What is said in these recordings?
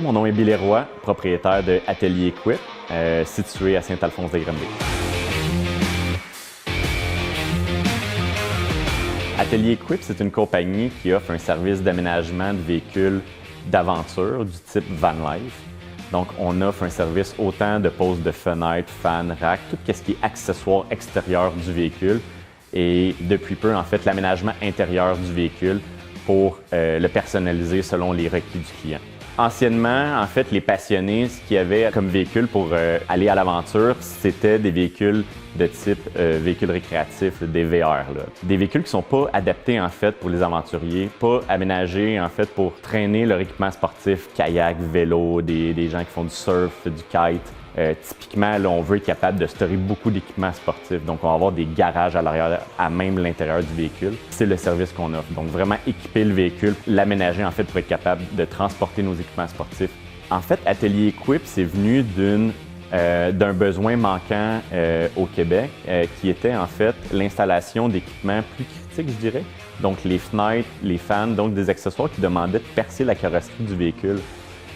Mon nom est Billy Roy, propriétaire de Atelier Equip, situé à Saint-Alphonse-des-Granby. Atelier Equip, c'est une compagnie qui offre un service d'aménagement de véhicules d'aventure du type van life. Donc, on offre un service autant de pose de fenêtres, fans, racks, tout ce qui est accessoire extérieur du véhicule et depuis peu, en fait, l'aménagement intérieur du véhicule pour le personnaliser selon les requis du client. Anciennement, en fait, les passionnés, ce qu'il y avait comme véhicule pour aller à l'aventure, c'était des véhicules de type véhicules récréatifs, des VR. Là. Des véhicules qui ne sont pas adaptés, en fait, pour les aventuriers, pas aménagés, en fait, pour traîner leur équipement sportif, kayak, vélo, des gens qui font du surf, du kite. Typiquement, là, on veut être capable de stocker beaucoup d'équipements sportifs. Donc, on va avoir des garages à l'arrière, à même l'intérieur du véhicule. C'est le service qu'on offre. Donc, vraiment équiper le véhicule, l'aménager, en fait, pour être capable de transporter nos équipements sportifs. En fait, Atelier Equip, c'est venu d'un besoin manquant au Québec, qui était, en fait, l'installation d'équipements plus critiques, je dirais. Donc, les fenêtres, les fans, donc des accessoires qui demandaient de percer la carrosserie du véhicule.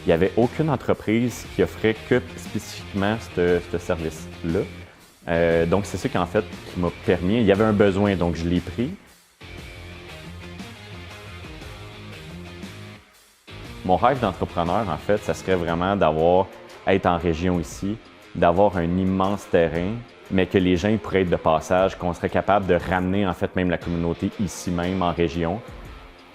Il n'y avait aucune entreprise qui offrait que spécifiquement ce service-là. Donc, c'est ça qui, en fait, qui m'a permis. Il y avait un besoin, donc je l'ai pris. Mon rêve d'entrepreneur, en fait, ça serait vraiment être en région ici, d'avoir un immense terrain, mais que les gens pourraient être de passage, qu'on serait capable de ramener, en fait, même la communauté ici même, en région.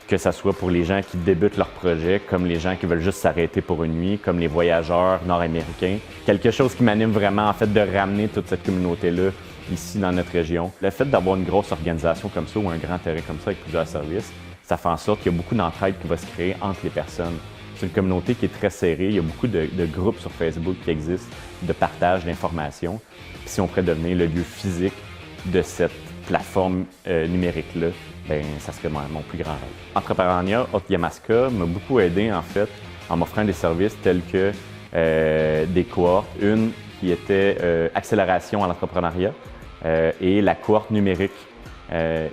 Que ce soit pour les gens qui débutent leur projet, comme les gens qui veulent juste s'arrêter pour une nuit, comme les voyageurs nord-américains. Quelque chose qui m'anime vraiment, en fait, de ramener toute cette communauté-là ici dans notre région. Le fait d'avoir une grosse organisation comme ça ou un grand terrain comme ça avec plusieurs services, ça fait en sorte qu'il y a beaucoup d'entraide qui va se créer entre les personnes. C'est une communauté qui est très serrée. Il y a beaucoup de groupes sur Facebook qui existent, de partage d'informations. Puis si on pourrait devenir le lieu physique de cette plateforme numérique-là, bien, ça serait mon plus grand rêve. Entrepreneuriat Haute Yamaska m'a beaucoup aidé, en fait, en m'offrant des services tels que des cohortes. Une qui était accélération à l'entrepreneuriat et la cohorte numérique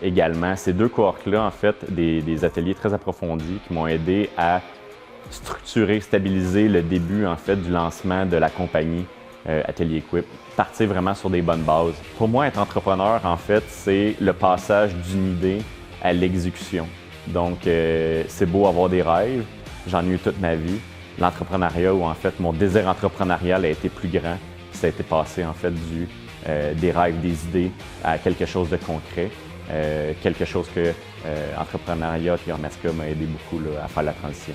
également. Ces deux cohortes-là, en fait, des ateliers très approfondis qui m'ont aidé à structurer, stabiliser le début, en fait, du lancement de la compagnie Atelier Equip, partir vraiment sur des bonnes bases. Pour moi, être entrepreneur, en fait, c'est le passage d'une idée à l'exécution. Donc, c'est beau avoir des rêves, j'en ai eu toute ma vie. L'entrepreneuriat, où en fait, mon désir entrepreneurial a été plus grand, ça a été passé, en fait, des rêves, des idées à quelque chose de concret, quelque chose que Entrepreneuriat Yamaska m'a aidé beaucoup là, à faire la transition.